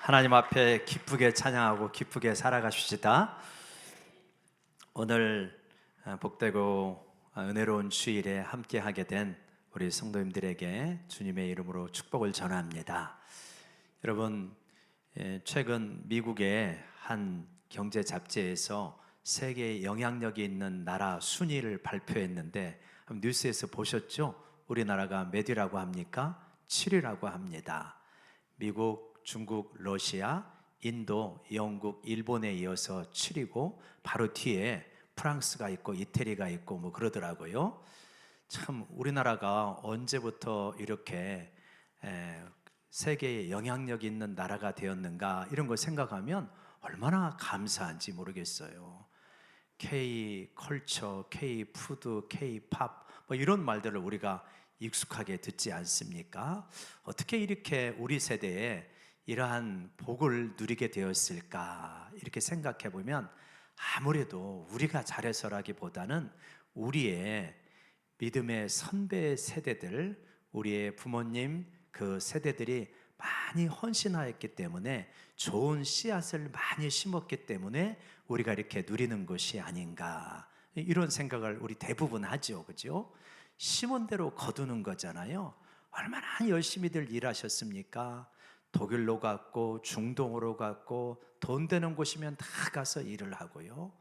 하나님 앞에 기쁘게 찬양하고 기쁘게 살아가십시다. 오늘 복되고 은혜로운 주일에 함께하게 된 우리 성도님들에게 주님의 이름으로 축복을 전합니다. 여러분, 최근 미국의 한 경제 잡지에서 세계에 영향력이 있는 나라 순위를 발표했는데 뉴스에서 보셨죠? 우리나라가 몇 위라고 합니까? 7위라고 합니다. 미국, 중국, 러시아, 인도, 영국, 일본에 이어서 7위고 바로 뒤에 프랑스가 있고 이태리가 있고 뭐 그러더라고요. 참 우리나라가 언제부터 이렇게 세계에 영향력 있는 나라가 되었는가 이런 걸 생각하면 얼마나 감사한지 모르겠어요. K 컬처, K 푸드, K 팝 뭐 이런 말들을 우리가 익숙하게 듣지 않습니까? 어떻게 이렇게 우리 세대에 이러한 복을 누리게 되었을까 이렇게 생각해 보면 아무래도 우리가 잘해서라기보다는 우리의 믿음의 선배 세대들, 우리의 부모님 그 세대들이 많이 헌신하였기 때문에 좋은 씨앗을 많이 심었기 때문에 우리가 이렇게 누리는 것이 아닌가 이런 생각을 우리 대부분 하죠, 그죠? 심은 대로 거두는 거잖아요. 얼마나 열심히들 일하셨습니까? 독일로 갔고 중동으로 갔고 돈 되는 곳이면 다 가서 일을 하고요.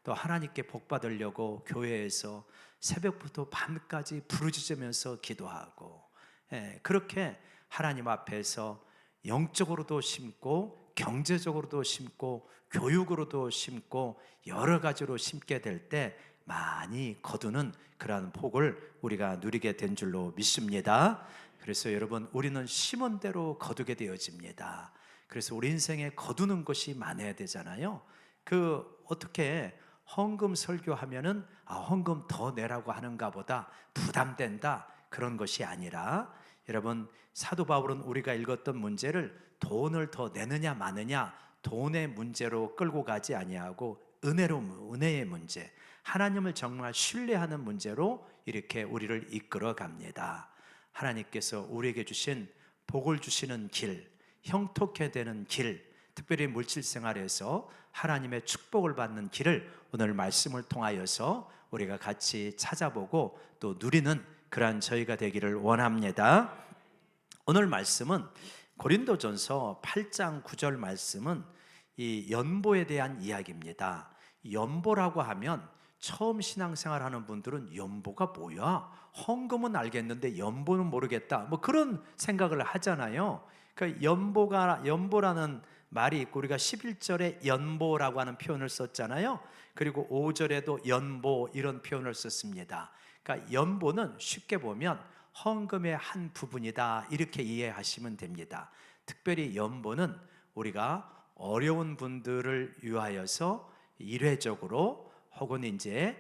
또 하나님께 복 받으려고 교회에서 새벽부터 밤까지 부르짖으면서 기도하고, 그렇게 하나님 앞에서 영적으로도 심고 경제적으로도 심고 교육으로도 심고 여러 가지로 심게 될 때 많이 거두는 그러한 복을 우리가 누리게 된 줄로 믿습니다. 그래서 여러분, 우리는 심은 대로 거두게 되어집니다. 그래서 우리 인생에 거두는 것이 많아야 되잖아요. 어떻게 헌금 설교하면은 헌금 더 내라고 하는가 보다 부담된다 그런 것이 아니라, 여러분, 사도 바울은 우리가 읽었던 문제를 돈을 더 내느냐 마느냐 돈의 문제로 끌고 가지 아니하고 은혜의 문제, 하나님을 정말 신뢰하는 문제로 이렇게 우리를 이끌어 갑니다. 하나님께서 우리에게 주신 복을 주시는 길, 형통케 되는 길, 특별히 물질 생활에서 하나님의 축복을 받는 길을 오늘 말씀을 통하여서 우리가 같이 찾아보고 또 누리는 그러한 저희가 되기를 원합니다. 오늘 말씀은 고린도전서 8장 9절 말씀은 이 연보에 대한 이야기입니다. 연보라고 하면 처음 신앙생활 하는 분들은 연보가 뭐야? 헌금은 알겠는데 연보는 모르겠다. 뭐 그런 생각을 하잖아요. 그러니까 연보라는 말이 있고, 우리가 11절에 연보라고 하는 표현을 썼잖아요. 그리고 5절에도 연보 이런 표현을 썼습니다. 그러니까 연보는 쉽게 보면 헌금의 한 부분이다 이렇게 이해하시면 됩니다. 특별히 연보는 우리가 어려운 분들을 위하여서 일회적으로 혹은 이제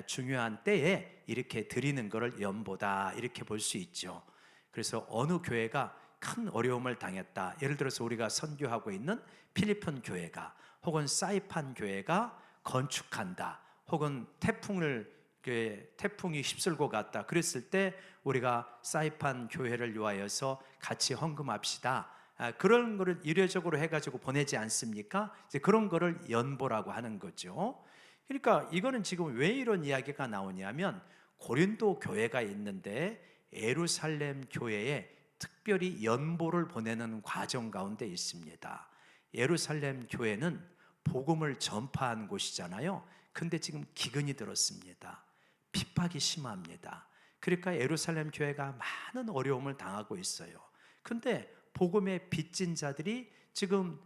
중요한 때에 이렇게 드리는 것을 연보다 이렇게 볼 수 있죠. 그래서 어느 교회가 큰 어려움을 당했다, 예를 들어서 우리가 선교하고 있는 필리핀 교회가 혹은 사이판 교회가 건축한다, 혹은 태풍이 휩쓸고 갔다 그랬을 때 우리가 사이판 교회를 위하여서 같이 헌금합시다, 그런 거를 일회적으로 해가지고 보내지 않습니까? 이제 그런 거를 연보라고 하는 거죠. 그러니까 이거는 지금 왜 이런 이야기가 나오냐면, 고린도 교회가 있는데 예루살렘 교회에 특별히 연보를 보내는 과정 가운데 있습니다. 예루살렘 교회는 복음을 전파한 곳이잖아요. 근데 지금 기근이 들었습니다. 핍박이 심합니다. 그러니까 예루살렘 교회가 많은 어려움을 당하고 있어요. 근데 복음의 빚진 자들이 지금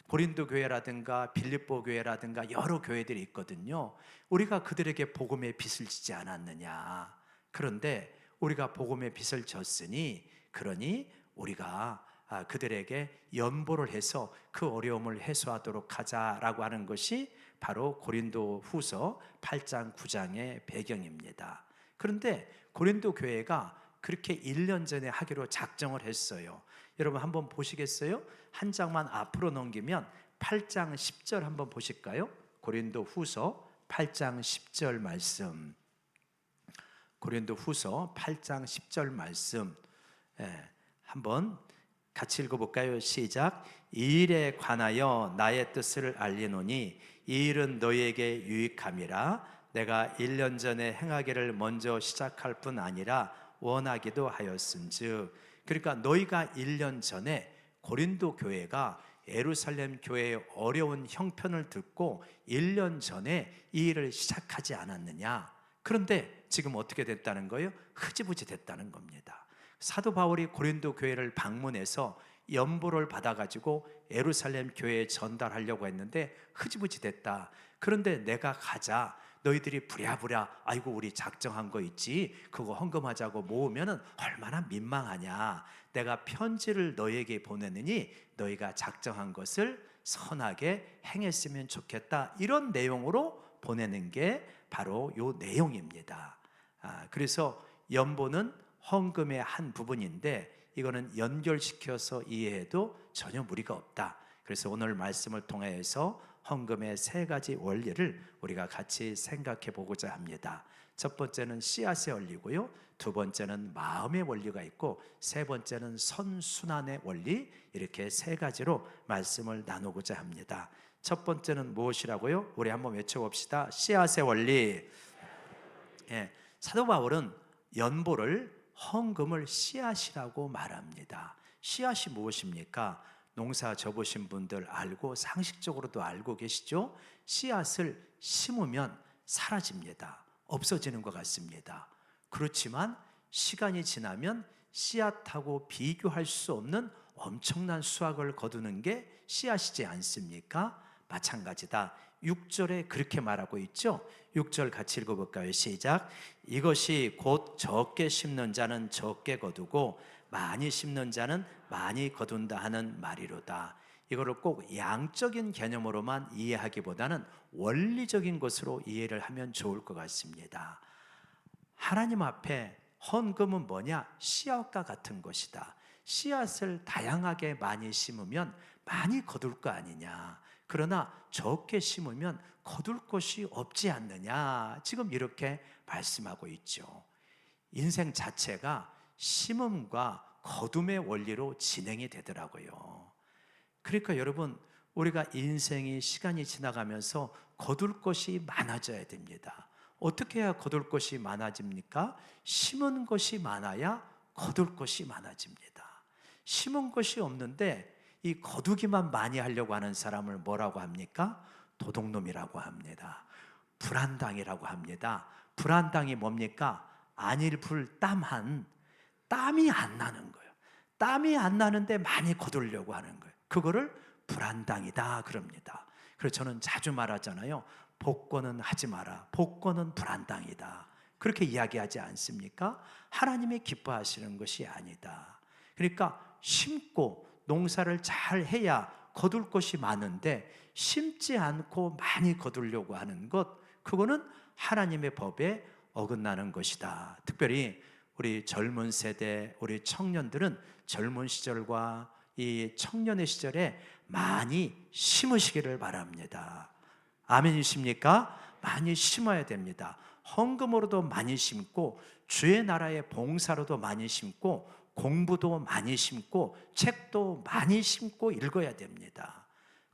고린도 교회라든가 빌립보 교회라든가 여러 교회들이 있거든요. 우리가 그들에게 복음의 빚을 지지 않았느냐? 그런데 우리가 복음의 빚을 졌으니, 그러니 우리가 그들에게 연보를 해서 그 어려움을 해소하도록 하자라고 하는 것이 바로 고린도 후서 8장 9장의 배경입니다. 그런데 고린도 교회가 그렇게 1년 전에 하기로 작정을 했어요. 여러분 한번 보시겠어요? 한 장만 앞으로 넘기면 8장 10절 한번 보실까요? 고린도 후서 8장 10절 말씀, 고린도 후서 8장 10절 말씀, 한번 같이 읽어볼까요? 시작. 이 일에 관하여 나의 뜻을 알리노니 이 일은 너희에게 유익함이라. 내가 1년 전에 행하기를 먼저 시작할 뿐 아니라 원하기도 하였은즉. 그러니까 너희가 1년 전에 고린도 교회가 예루살렘 교회의 어려운 형편을 듣고 1년 전에 이 일을 시작하지 않았느냐. 그런데 지금 어떻게 됐다는 거예요? 흐지부지 됐다는 겁니다. 사도 바울이 고린도 교회를 방문해서 연보를 받아가지고 예루살렘 교회에 전달하려고 했는데 흐지부지 됐다. 그런데 내가 가자. 너희들이 부랴부랴 아이고 우리 작정한 거 있지 그거 헌금하자고 모으면은 얼마나 민망하냐. 내가 편지를 너희에게 보내느니 너희가 작정한 것을 선하게 행했으면 좋겠다. 이런 내용으로 보내는 게 바로 요 내용입니다. 그래서 연보는 헌금의 한 부분인데 이거는 연결시켜서 이해해도 전혀 무리가 없다. 그래서 오늘 말씀을 통해서 헌금의 3가지 원리를 우리가 같이 생각해 보고자 합니다. 첫 번째는 씨앗의 원리고요, 두 번째는 마음의 원리가 있고, 세 번째는 선순환의 원리, 이렇게 3가지로 말씀을 나누고자 합니다. 첫 번째는 무엇이라고요? 우리 한번 외쳐봅시다. 씨앗의 원리. 사도 바울은 연보를 헌금을 씨앗이라고 말합니다. 씨앗이 무엇입니까? 농사 접으신 분들 알고 상식적으로도 알고 계시죠? 씨앗을 심으면 사라집니다. 없어지는 것 같습니다. 그렇지만 시간이 지나면 씨앗하고 비교할 수 없는 엄청난 수확을 거두는 게 씨앗이지 않습니까? 마찬가지다. 6절에 그렇게 말하고 있죠. 6절 같이 읽어볼까요? 시작. 이것이 곧 적게 심는 자는 적게 거두고 많이 심는 자는 많이 거둔다 하는 말이로다. 이거를 꼭 양적인 개념으로만 이해하기보다는 원리적인 것으로 이해를 하면 좋을 것 같습니다. 하나님 앞에 헌금은 뭐냐? 씨앗과 같은 것이다. 씨앗을 다양하게 많이 심으면 많이 거둘 거 아니냐. 그러나 적게 심으면 거둘 것이 없지 않느냐. 지금 이렇게 말씀하고 있죠. 인생 자체가 심음과 거둠의 원리로 진행이 되더라고요. 그러니까 여러분, 우리가 인생이 시간이 지나가면서 거둘 것이 많아져야 됩니다. 어떻게 해야 거둘 것이 많아집니까? 심은 것이 많아야 거둘 것이 많아집니다. 심은 것이 없는데 이 거두기만 많이 하려고 하는 사람을 뭐라고 합니까? 도둑놈이라고 합니다. 불안당이라고 합니다. 불안당이 뭡니까? 안일불 땀한, 땀이 안 나는 거예요. 땀이 안 나는데 많이 거두려고 하는 거예요. 그거를 불안당이다 그럽니다. 그래서 저는 자주 말하잖아요. 복권은 하지 마라. 복권은 불안당이다. 그렇게 이야기하지 않습니까? 하나님이 기뻐하시는 것이 아니다. 그러니까 심고 농사를 잘 해야 거둘 것이 많은데 심지 않고 많이 거두려고 하는 것, 그거는 하나님의 법에 어긋나는 것이다. 특별히 우리 젊은 세대, 우리 청년들은 젊은 시절과 이 청년의 시절에 많이 심으시기를 바랍니다. 아멘이십니까? 많이 심어야 됩니다. 헌금으로도 많이 심고 주의 나라의 봉사로도 많이 심고 공부도 많이 심고 책도 많이 심고 읽어야 됩니다.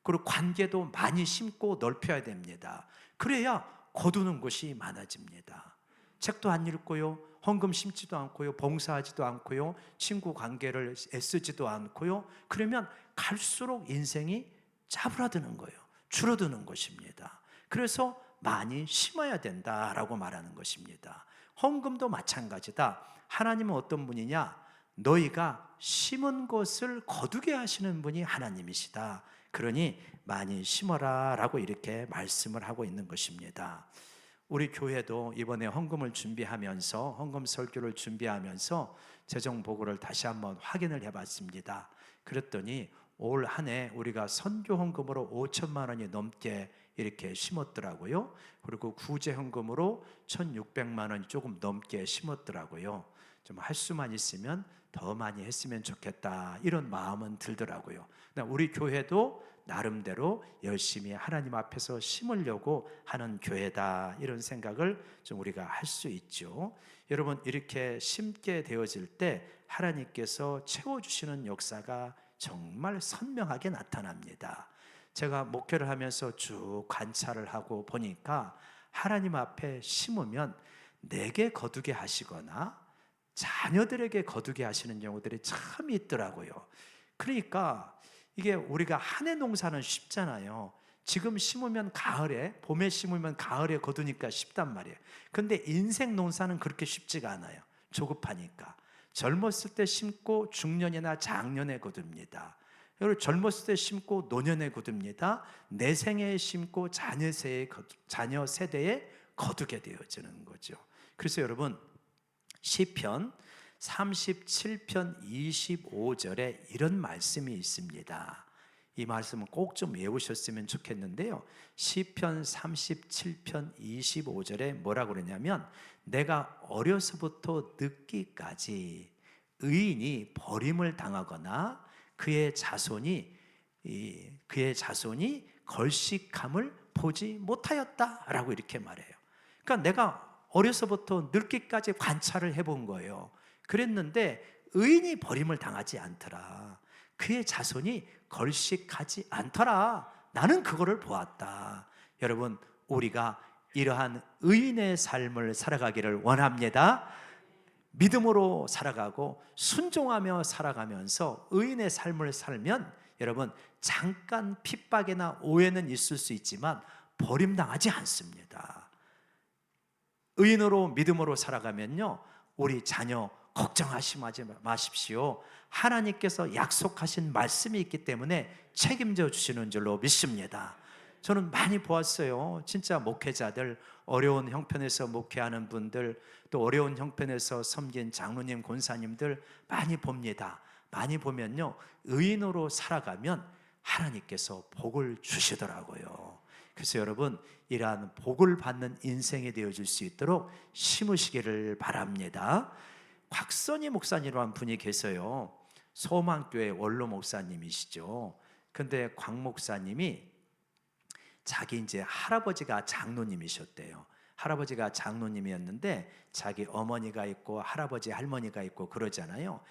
그리고 관계도 많이 심고 넓혀야 됩니다. 그래야 거두는 것이 많아집니다. 책도 안 읽고요, 헌금 심지도 않고요, 봉사하지도 않고요, 친구 관계를 애쓰지도 않고요, 그러면 갈수록 인생이 짜부라드는 거예요. 줄어드는 것입니다. 그래서 많이 심어야 된다라고 말하는 것입니다. 헌금도 마찬가지다. 하나님은 어떤 분이냐? 너희가 심은 것을 거두게 하시는 분이 하나님이시다. 그러니 많이 심어라 라고 이렇게 말씀을 하고 있는 것입니다. 우리 교회도 이번에 헌금을 준비하면서, 헌금 설교를 준비하면서 재정 보고를 다시 한번 확인을 해봤습니다. 그랬더니 올 한 해 우리가 선교 헌금으로 5천만 원이 넘게 이렇게 심었더라고요. 그리고 구제 헌금으로 1,600만 원이 조금 넘게 심었더라고요. 좀 할 수만 있으면 더 많이 했으면 좋겠다, 이런 마음은 들더라고요. 우리 교회도 나름대로 열심히 하나님 앞에서 심으려고 하는 교회다, 이런 생각을 좀 우리가 할 수 있죠. 여러분, 이렇게 심게 되어질 때 하나님께서 채워주시는 역사가 정말 선명하게 나타납니다. 제가 목회를 하면서 쭉 관찰을 하고 보니까 하나님 앞에 심으면 내게 거두게 하시거나 자녀들에게 거두게 하시는 경우들이 참 있더라고요. 그러니까 이게 우리가 한 해 농사는 쉽잖아요. 지금 심으면 가을에, 봄에 심으면 가을에 거두니까 쉽단 말이에요. 근데 인생 농사는 그렇게 쉽지가 않아요. 조급하니까. 젊었을 때 심고 중년이나 장년에 거둡니다. 그리고 젊었을 때 심고 노년에 거둡니다. 내 생애에 심고 자녀 세대에 거두게 되어지는 거죠. 그래서 여러분, 시편 37편 25절에 이런 말씀이 있습니다. 이 말씀은 꼭 좀 외우셨으면 좋겠는데요. 시편 37편 25절에 뭐라고 그러냐면, 내가 어려서부터 늙기까지 의인이 버림을 당하거나 그의 자손이 걸식함을 보지 못하였다라고 이렇게 말해요. 그러니까 내가 어려서부터 늙기까지 관찰을 해본 거예요. 그랬는데 의인이 버림을 당하지 않더라. 그의 자손이 걸식하지 않더라. 나는 그거를 보았다. 여러분, 우리가 이러한 의인의 삶을 살아가기를 원합니다. 믿음으로 살아가고 순종하며 살아가면서 의인의 삶을 살면 여러분, 잠깐 핍박이나 오해는 있을 수 있지만 버림당하지 않습니다. 의인으로 믿음으로 살아가면요, 우리 자녀 걱정하지 마십시오. 하나님께서 약속하신 말씀이 있기 때문에 책임져 주시는 줄로 믿습니다. 저는 많이 보았어요. 진짜 목회자들, 어려운 형편에서 목회하는 분들, 또 어려운 형편에서 섬긴 장로님, 권사님들 많이 봅니다. 많이 보면요, 의인으로 살아가면 하나님께서 복을 주시더라고요. 그래서 여러분, 이러한 복을 받는 인생이 되어줄 수 있도록 심으시기를 바랍니다. 곽선희 목사님이라는 분이 계세요. 소망교회 원로 목사님이시죠. 근데 곽 목사님이 자기 이제 할아버지가 장로님이셨대요. 할아버지가 장로님이었는데 자기 어머니가 있고 할아버지 할머니가 있고 그러잖아요.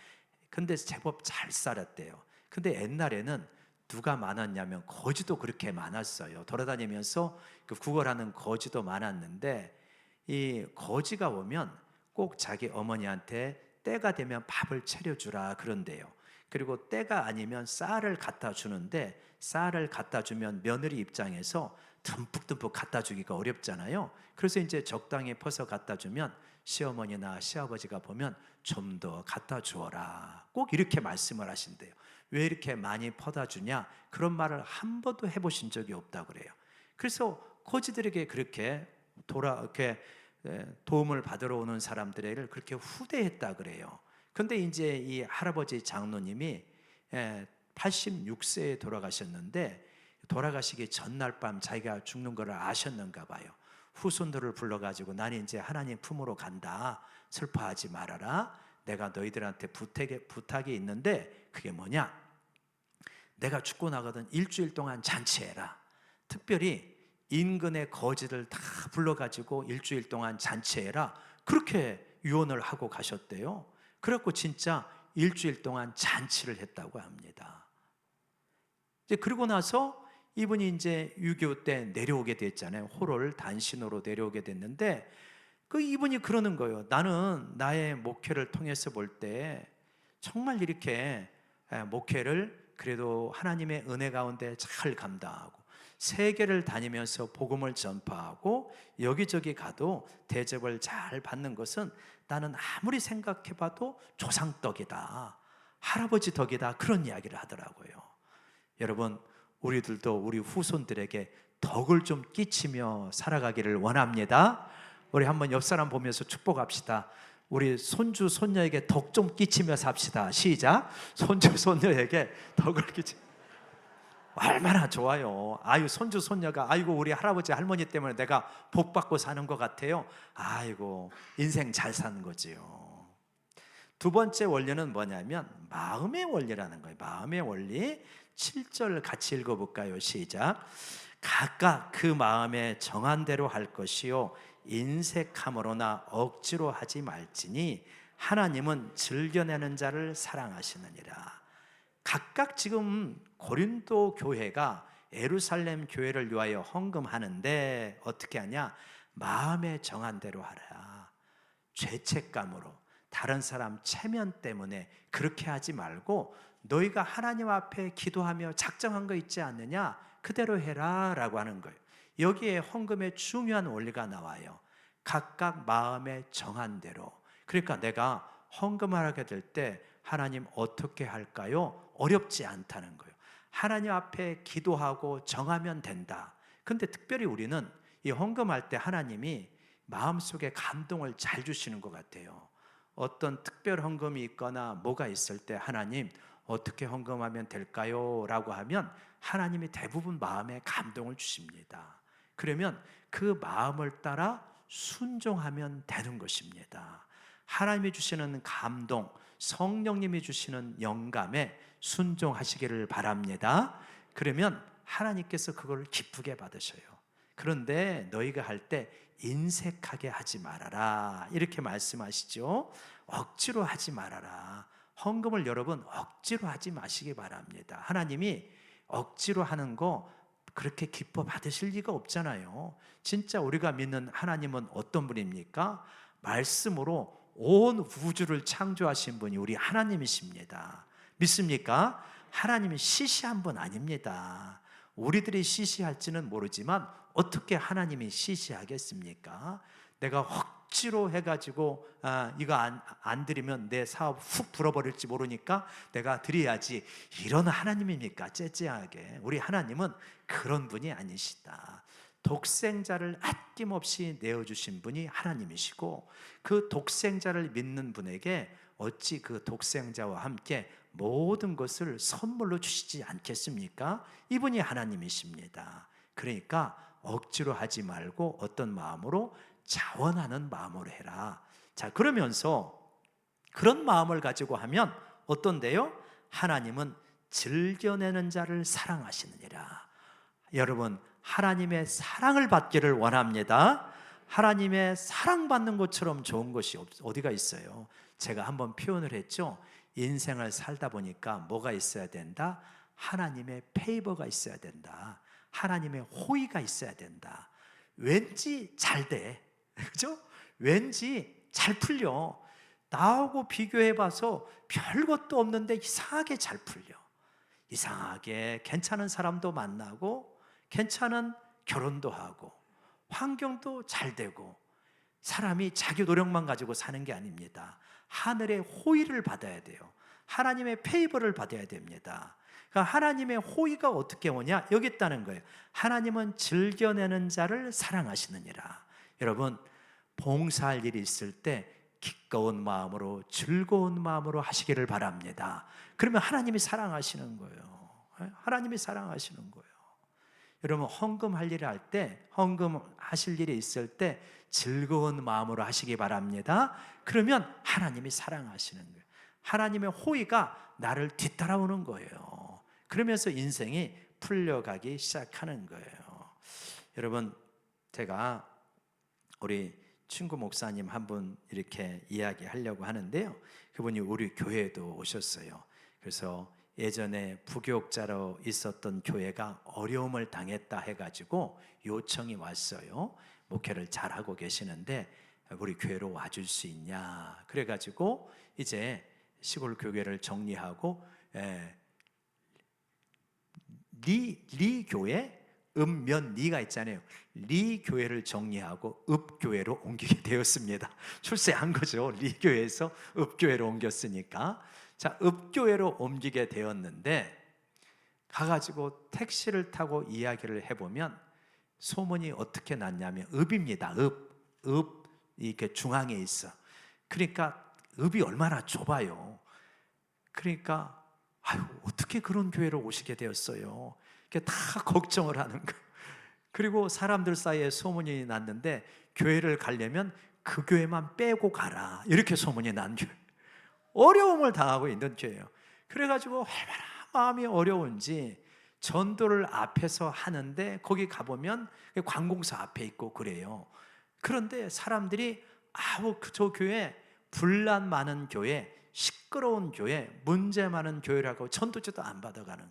근데 제법 잘 살았대요. 근데 옛날에는 누가 많았냐면 거지도 그렇게 많았어요. 돌아다니면서 그 구걸하는 거지도 많았는데, 이 거지가 오면 꼭 자기 어머니한테 때가 되면 밥을 차려주라 그런대요. 그리고 때가 아니면 쌀을 갖다 주는데, 쌀을 갖다 주면 며느리 입장에서 듬뿍듬뿍 갖다 주기가 어렵잖아요. 그래서 이제 적당히 퍼서 갖다 주면 시어머니나 시아버지가 보면 좀 더 갖다 주어라, 꼭 이렇게 말씀을 하신대요. 왜 이렇게 많이 퍼다 주냐, 그런 말을 한 번도 해보신 적이 없다 그래요. 그래서 거지들에게 그렇게 도움을 받으러 오는 사람들을 그렇게 후대했다 그래요. 근데 이제 이 할아버지 장로님이 86세에 돌아가셨는데, 돌아가시기 전날 밤 자기가 죽는 것을 아셨는가 봐요. 후손들을 불러가지고 나는 이제 하나님 품으로 간다, 슬퍼하지 말아라, 내가 너희들한테 부탁이 있는데 그게 뭐냐, 내가 죽고 나거든 일주일 동안 잔치해라. 특별히 인근의 거지들 다 불러가지고 일주일 동안 잔치해라, 그렇게 유언을 하고 가셨대요. 그래갖고 진짜 일주일 동안 잔치를 했다고 합니다. 이제 그리고 나서 이분이 이제 6.25 때 내려오게 됐잖아요. 호를 단신으로 내려오게 됐는데, 이분이 그러는 거예요. 나는 나의 목회를 통해서 볼 때 정말 이렇게 목회를 그래도 하나님의 은혜 가운데 잘 감당하고 세계를 다니면서 복음을 전파하고 여기저기 가도 대접을 잘 받는 것은 나는 아무리 생각해봐도 조상 덕이다, 할아버지 덕이다, 그런 이야기를 하더라고요. 여러분, 우리들도 우리 후손들에게 덕을 좀 끼치며 살아가기를 원합니다. 우리 한번 옆 사람 보면서 축복합시다. 우리 손주 손녀에게 덕 좀 끼치며 삽시다. 시작. 손주 손녀에게 덕을 끼치. 얼마나 좋아요. 아유, 손주 손녀가 아이고 우리 할아버지 할머니 때문에 내가 복 받고 사는 것 같아요. 아이고, 인생 잘 사는 거지요. 두 번째 원리는 뭐냐면 마음의 원리라는 거예요. 마음의 원리. 7절 같이 읽어볼까요? 시작. 각각 그 마음에 정한 대로 할 것이요 인색함으로나 억지로 하지 말지니 하나님은 즐겨내는 자를 사랑하시느니라. 각각 지금 고린도 교회가 예루살렘 교회를 위하여 헌금하는데 어떻게 하냐? 마음에 정한 대로 하라. 죄책감으로, 다른 사람 체면 때문에 그렇게 하지 말고 너희가 하나님 앞에 기도하며 작정한 거 있지 않느냐? 그대로 해라 라고 하는 거예요. 여기에 헌금의 중요한 원리가 나와요. 각각 마음에 정한 대로. 그러니까 내가 헌금을 하게 될 때 하나님 어떻게 할까요? 어렵지 않다는 거예요. 하나님 앞에 기도하고 정하면 된다. 근데 특별히 우리는 이 헌금할 때 하나님이 마음속에 감동을 잘 주시는 것 같아요. 어떤 특별 헌금이 있거나 뭐가 있을 때 하나님 어떻게 헌금하면 될까요? 라고 하면 하나님이 대부분 마음에 감동을 주십니다. 그러면 그 마음을 따라 순종하면 되는 것입니다. 하나님이 주시는 감동, 성령님이 주시는 영감에 순종하시기를 바랍니다. 그러면 하나님께서 그걸 기쁘게 받으셔요. 그런데 너희가 할 때 인색하게 하지 말아라 이렇게 말씀하시죠. 억지로 하지 말아라. 헌금을 여러분 억지로 하지 마시기 바랍니다. 하나님이 억지로 하는 거 그렇게 기뻐 받으실 리가 없잖아요. 진짜 우리가 믿는 하나님은 어떤 분입니까? 말씀으로 온 우주를 창조하신 분이 우리 하나님이십니다. 믿습니까? 하나님이 시시한 분 아닙니다. 우리들이 시시할지는 모르지만 어떻게 하나님이 시시하겠습니까? 내가 억지로 해가지고 이거 안 드리면 내 사업 훅 불어버릴지 모르니까 내가 드려야지, 이런 하나님입니까? 째째하게. 우리 하나님은 그런 분이 아니시다. 독생자를 아낌없이 내어주신 분이 하나님이시고 그 독생자를 믿는 분에게 어찌 그 독생자와 함께 모든 것을 선물로 주시지 않겠습니까? 이분이 하나님이십니다. 그러니까 억지로 하지 말고 어떤 마음으로? 자원하는 마음으로 해라. 자, 그러면서 그런 마음을 가지고 하면 어떤데요? 하나님은 즐겨내는 자를 사랑하시느니라. 여러분, 하나님의 사랑을 받기를 원합니다. 하나님의 사랑받는 것처럼 좋은 것이 어디가 있어요? 제가 한번 표현을 했죠. 인생을 살다 보니까 뭐가 있어야 된다? 하나님의 페이버가 있어야 된다. 하나님의 호의가 있어야 된다. 왠지 잘 돼. 그죠? 왠지 잘 풀려. 나하고 비교해봐서 별것도 없는데 이상하게 잘 풀려. 이상하게 괜찮은 사람도 만나고 괜찮은 결혼도 하고 환경도 잘 되고. 사람이 자기 노력만 가지고 사는 게 아닙니다. 하늘의 호의를 받아야 돼요. 하나님의 페이버를 받아야 됩니다. 그러니까 하나님의 호의가 어떻게 오냐? 여기 있다는 거예요. 하나님은 즐겨내는 자를 사랑하시느니라. 여러분, 봉사할 일이 있을 때 기꺼운 마음으로 즐거운 마음으로 하시기를 바랍니다. 그러면 하나님이 사랑하시는 거예요. 하나님이 사랑하시는 거예요. 여러분, 헌금할 일을 할 때, 헌금하실 일이 있을 때 즐거운 마음으로 하시기 바랍니다. 그러면 하나님이 사랑하시는 거예요. 하나님의 호의가 나를 뒤따라오는 거예요. 그러면서 인생이 풀려가기 시작하는 거예요. 여러분, 제가 우리 친구 목사님 한 분 이렇게 이야기하려고 하는데요. 그분이 우리 교회에도 오셨어요. 그래서 예전에 부교육자로 있었던 교회가 어려움을 당했다 해가지고 요청이 왔어요. 목회를 잘하고 계시는데 우리 교회로 와줄 수 있냐. 그래가지고 이제 시골 교회를 정리하고 리 교회, 읍면리가 있잖아요. 리 교회를 정리하고 읍교회로 옮기게 되었습니다. 출세한 거죠. 리 교회에서 읍교회로 옮겼으니까. 자, 읍교회로 옮기게 되었는데 가가지고 택시를 타고 이야기를 해보면 소문이 어떻게 났냐면 읍입니다. 읍 이렇게 중앙에 있어. 그러니까 읍이 얼마나 좁아요. 그러니까 어떻게 그런 교회로 오시게 되었어요? 이렇게 다 걱정을 하는 거예요. 그리고 사람들 사이에 소문이 났는데 교회를 가려면 그 교회만 빼고 가라, 이렇게 소문이 난 교회. 어려움을 당하고 있는 교회예요. 그래가지고 얼마나 마음이 어려운지 전도를 앞에서 하는데 거기 가보면 관공서 앞에 있고 그래요. 그런데 사람들이 저 교회, 분란 많은 교회, 시끄러운 교회, 문제 많은 교회라고 전도제도 안 받아가는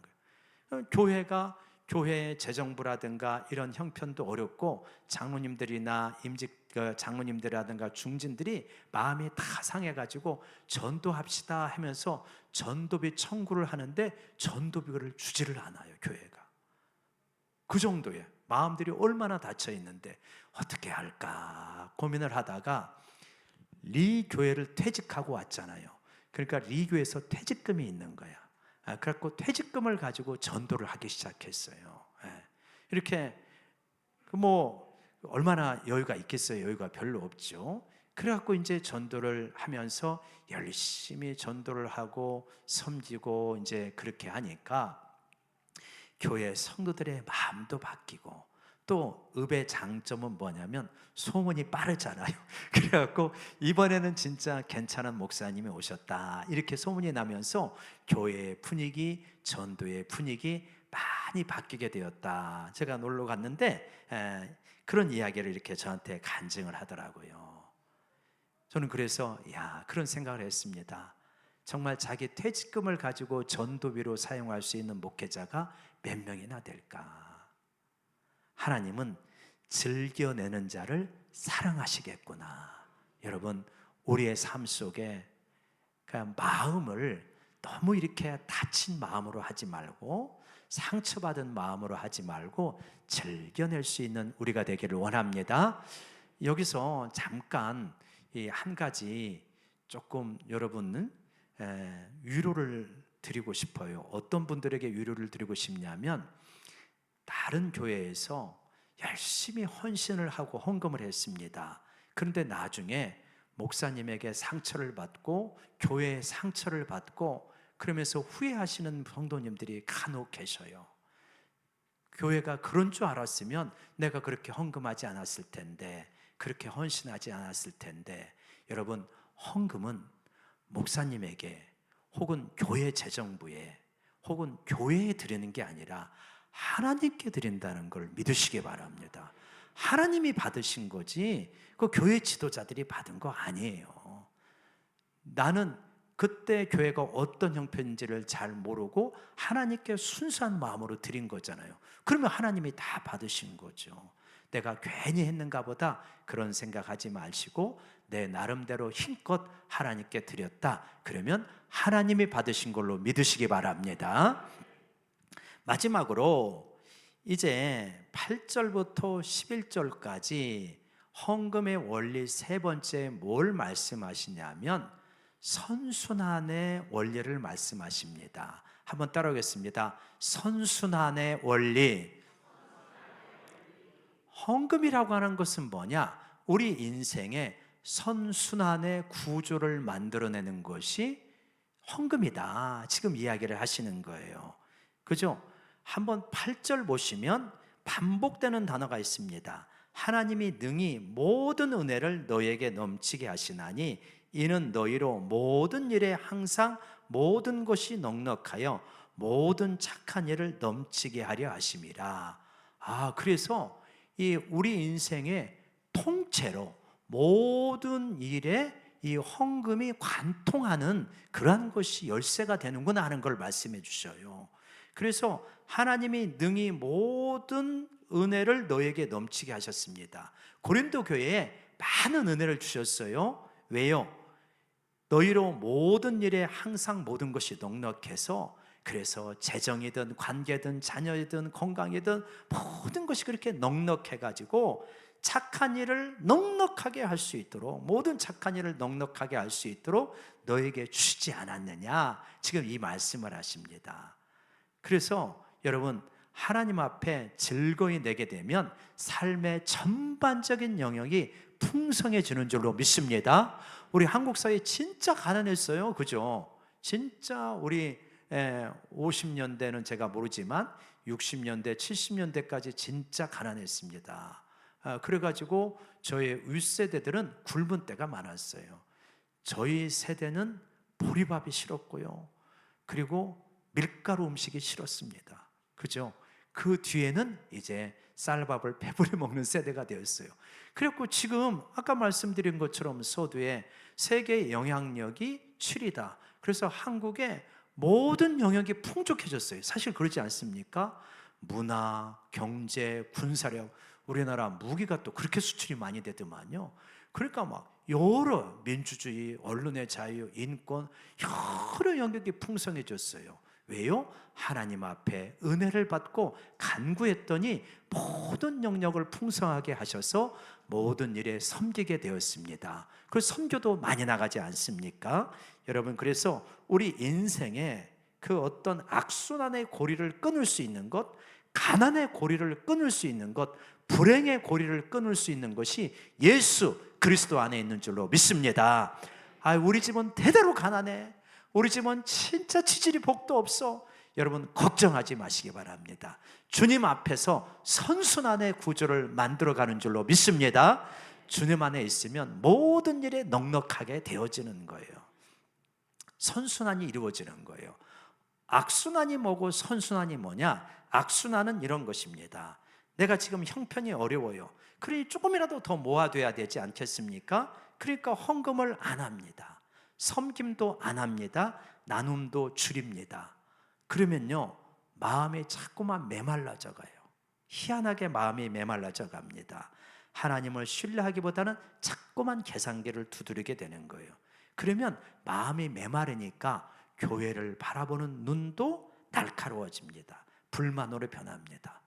거예요. 교회가 교회의 재정부라든가 이런 형편도 어렵고 장로님들이나 임직 장로님들이라든가 중진들이 마음이 다 상해가지고 전도합시다 하면서 전도비 청구를 하는데 전도비를 주지를 않아요, 교회가. 그 정도예요. 마음들이 얼마나 닫혀 있는데 어떻게 할까 고민을 하다가 리 교회를 퇴직하고 왔잖아요. 그러니까 리 교회에서 퇴직금이 있는 거야. 그래갖고 퇴직금을 가지고 전도를 하기 시작했어요. 이렇게 뭐 얼마나 여유가 있겠어요? 여유가 별로 없죠. 그래갖고 이제 전도를 하면서 열심히 전도를 하고 섬기고 이제 그렇게 하니까 교회 성도들의 마음도 바뀌고, 또 읍의 장점은 뭐냐면 소문이 빠르잖아요. 그래갖고 이번에는 진짜 괜찮은 목사님이 오셨다 이렇게 소문이 나면서 교회의 분위기, 전도의 분위기 많이 바뀌게 되었다. 제가 놀러 갔는데 그런 이야기를 이렇게 저한테 간증을 하더라고요. 저는 그래서 그런 생각을 했습니다. 정말 자기 퇴직금을 가지고 전도비로 사용할 수 있는 목회자가 몇 명이나 될까? 하나님은 즐겨내는 자를 사랑하시겠구나. 여러분, 우리의 삶 속에 그냥 마음을 너무 이렇게 다친 마음으로 하지 말고, 상처받은 마음으로 하지 말고 즐겨낼 수 있는 우리가 되기를 원합니다. 여기서 잠깐 한 가지 조금 여러분은 위로를 드리고 싶어요. 어떤 분들에게 위로를 드리고 싶냐면, 다른 교회에서 열심히 헌신을 하고 헌금을 했습니다. 그런데 나중에 목사님에게 상처를 받고 교회에 상처를 받고 그러면서 후회하시는 성도님들이 간혹 계셔요. 교회가 그런 줄 알았으면 내가 그렇게 헌금하지 않았을 텐데, 그렇게 헌신하지 않았을 텐데. 여러분, 헌금은 목사님에게 혹은 교회 재정부에 혹은 교회에 드리는 게 아니라 하나님께 드린다는 걸 믿으시기 바랍니다. 하나님이 받으신 거지 그 교회 지도자들이 받은 거 아니에요. 나는 그때 교회가 어떤 형편인지를 잘 모르고 하나님께 순수한 마음으로 드린 거잖아요. 그러면 하나님이 다 받으신 거죠. 내가 괜히 했는가 보다 그런 생각하지 마시고 내 나름대로 힘껏 하나님께 드렸다. 그러면 하나님이 받으신 걸로 믿으시기 바랍니다. 마지막으로 이제 8절부터 11절까지 헌금의 원리 세 번째 뭘 말씀하시냐면 선순환의 원리를 말씀하십니다. 한번 따라오겠습니다. 선순환의 원리. 헌금이라고 하는 것은 뭐냐? 우리 인생의 선순환의 구조를 만들어내는 것이 헌금이다. 지금 이야기를 하시는 거예요. 그죠? 한번 8절 보시면 반복되는 단어가 있습니다. 하나님이 능히 모든 은혜를 너에게 넘치게 하시나니 이는 너희로 모든 일에 항상 모든 것이 넉넉하여 모든 착한 일을 넘치게 하려 하심이라. 그래서 이 우리 인생의 통째로 모든 일에 이 헌금이 관통하는 그러한 것이 열쇠가 되는구나 하는 걸 말씀해 주셔요. 그래서 하나님이 능히 모든 은혜를 너에게 넘치게 하셨습니다. 고린도 교회에 많은 은혜를 주셨어요. 왜요? 너희로 모든 일에 항상 모든 것이 넉넉해서, 그래서 재정이든 관계든 자녀이든 건강이든 모든 것이 그렇게 넉넉해가지고 착한 일을 넉넉하게 할 수 있도록, 모든 착한 일을 넉넉하게 할 수 있도록 너에게 주지 않았느냐, 지금 이 말씀을 하십니다. 그래서 여러분, 하나님 앞에 즐거이 내게 되면 삶의 전반적인 영역이 풍성해지는 줄로 믿습니다. 우리 한국 사회 진짜 가난했어요. 그죠? 진짜 우리 50년대는 제가 모르지만 60년대, 70년대까지 진짜 가난했습니다. 그래가지고 저희 윗세대들은 굶은 때가 많았어요. 저희 세대는 보리밥이 싫었고요. 그리고 밀가루 음식이 싫었습니다. 그죠? 그 뒤에는 이제 쌀밥을 배부리 먹는 세대가 되었어요. 그래갖고 지금 아까 말씀드린 것처럼 서두에 세계의 영향력이 7위다. 그래서 한국의 모든 영역이 풍족해졌어요. 사실 그렇지 않습니까? 문화, 경제, 군사력, 우리나라 무기가 또 그렇게 수출이 많이 되더만요. 그러니까 막 여러 민주주의, 언론의 자유, 인권 여러 영역이 풍성해졌어요. 왜요? 하나님 앞에 은혜를 받고 간구했더니 모든 영역을 풍성하게 하셔서 모든 일에 섬기게 되었습니다. 그 선교도 많이 나가지 않습니까? 여러분, 그래서 우리 인생에 그 어떤 악순환의 고리를 끊을 수 있는 것, 가난의 고리를 끊을 수 있는 것, 불행의 고리를 끊을 수 있는 것이 예수 그리스도 안에 있는 줄로 믿습니다. 우리 집은 대대로 가난해. 우리 집은 진짜 치질이 복도 없어. 여러분, 걱정하지 마시기 바랍니다. 주님 앞에서 선순환의 구조를 만들어가는 줄로 믿습니다. 주님 안에 있으면 모든 일에 넉넉하게 되어지는 거예요. 선순환이 이루어지는 거예요. 악순환이 뭐고 선순환이 뭐냐? 악순환은 이런 것입니다. 내가 지금 형편이 어려워요. 그러니 조금이라도 더 모아둬야 되지 않겠습니까? 그러니까 헌금을 안 합니다. 섬김도 안 합니다. 나눔도 줄입니다. 그러면요, 마음이 자꾸만 메말라져 가요. 희한하게 마음이 메말라져 갑니다. 하나님을 신뢰하기보다는 자꾸만 계산기를 두드리게 되는 거예요. 그러면 마음이 메마르니까 교회를 바라보는 눈도 날카로워집니다. 불만으로 변합니다.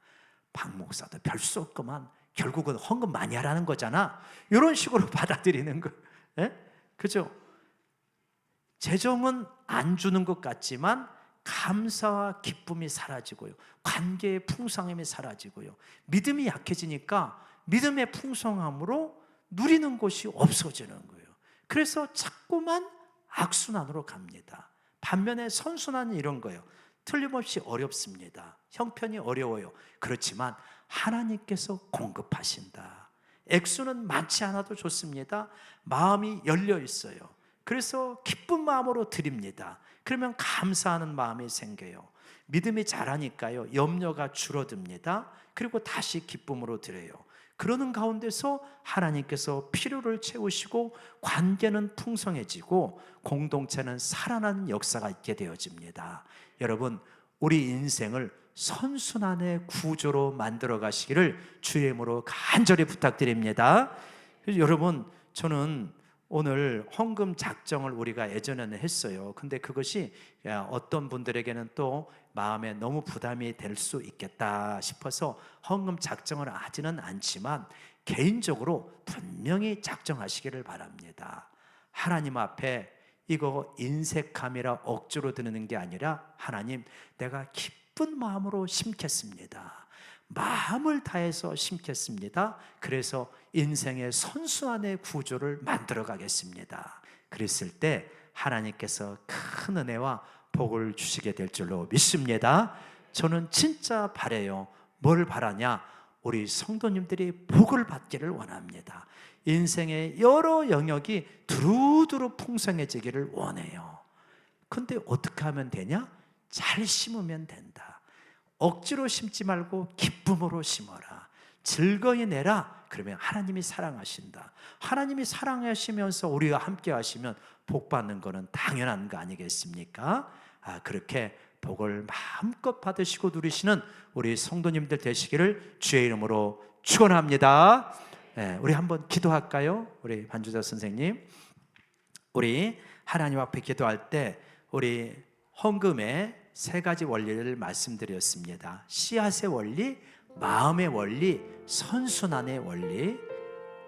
박 목사도 별 수 없구만. 결국은 헌금 많이 하라는 거잖아. 이런 식으로 받아들이는 거예요. 그죠? 재정은 안 주는 것 같지만 감사와 기쁨이 사라지고요, 관계의 풍성함이 사라지고요, 믿음이 약해지니까 믿음의 풍성함으로 누리는 것이 없어지는 거예요. 그래서 자꾸만 악순환으로 갑니다. 반면에 선순환은 이런 거예요. 틀림없이 어렵습니다. 형편이 어려워요. 그렇지만 하나님께서 공급하신다. 액수는 많지 않아도 좋습니다. 마음이 열려 있어요. 그래서 기쁜 마음으로 드립니다. 그러면 감사하는 마음이 생겨요. 믿음이 자라니까요, 염려가 줄어듭니다. 그리고 다시 기쁨으로 드려요. 그러는 가운데서 하나님께서 필요를 채우시고 관계는 풍성해지고 공동체는 살아나는 역사가 있게 되어집니다. 여러분, 우리 인생을 선순환의 구조로 만들어 가시기를 주의 이름으로 간절히 부탁드립니다. 여러분, 저는 오늘 헌금 작정을 우리가 예전에는 했어요. 근데 그것이 어떤 분들에게는 또 마음에 너무 부담이 될 수 있겠다 싶어서 헌금 작정을 하지는 않지만 개인적으로 분명히 작정하시기를 바랍니다. 하나님 앞에 이거 인색함이라 억지로 드리는 게 아니라, 하나님, 내가 기쁜 마음으로 심겠습니다. 마음을 다해서 심겠습니다. 그래서 인생의 선순환의 구조를 만들어 가겠습니다. 그랬을 때 하나님께서 큰 은혜와 복을 주시게 될 줄로 믿습니다. 저는 진짜 바라요. 뭘 바라냐? 우리 성도님들이 복을 받기를 원합니다. 인생의 여러 영역이 두루두루 풍성해지기를 원해요. 근데 어떻게 하면 되냐? 잘 심으면 된다. 억지로 심지 말고 기쁨으로 심어라. 즐거이 내라. 그러면 하나님이 사랑하신다. 하나님이 사랑하시면서 우리와 함께 하시면 복 받는 것은 당연한 거 아니겠습니까? 그렇게 복을 마음껏 받으시고 누리시는 우리 성도님들 되시기를 주의 이름으로 축원합니다. 우리 한번 기도할까요? 우리 반주자 선생님, 우리 하나님 앞에 기도할 때 우리 헌금의 세 가지 원리를 말씀드렸습니다. 씨앗의 원리, 마음의 원리, 선순환의 원리.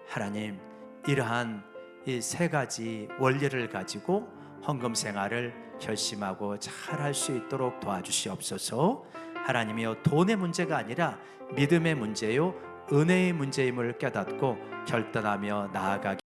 하나님, 이러한 이 세 가지 원리를 가지고 헌금 생활을 결심하고 잘 할 수 있도록 도와주시옵소서. 하나님이여, 돈의 문제가 아니라 믿음의 문제요, 은혜의 문제임을 깨닫고 결단하며 나아가기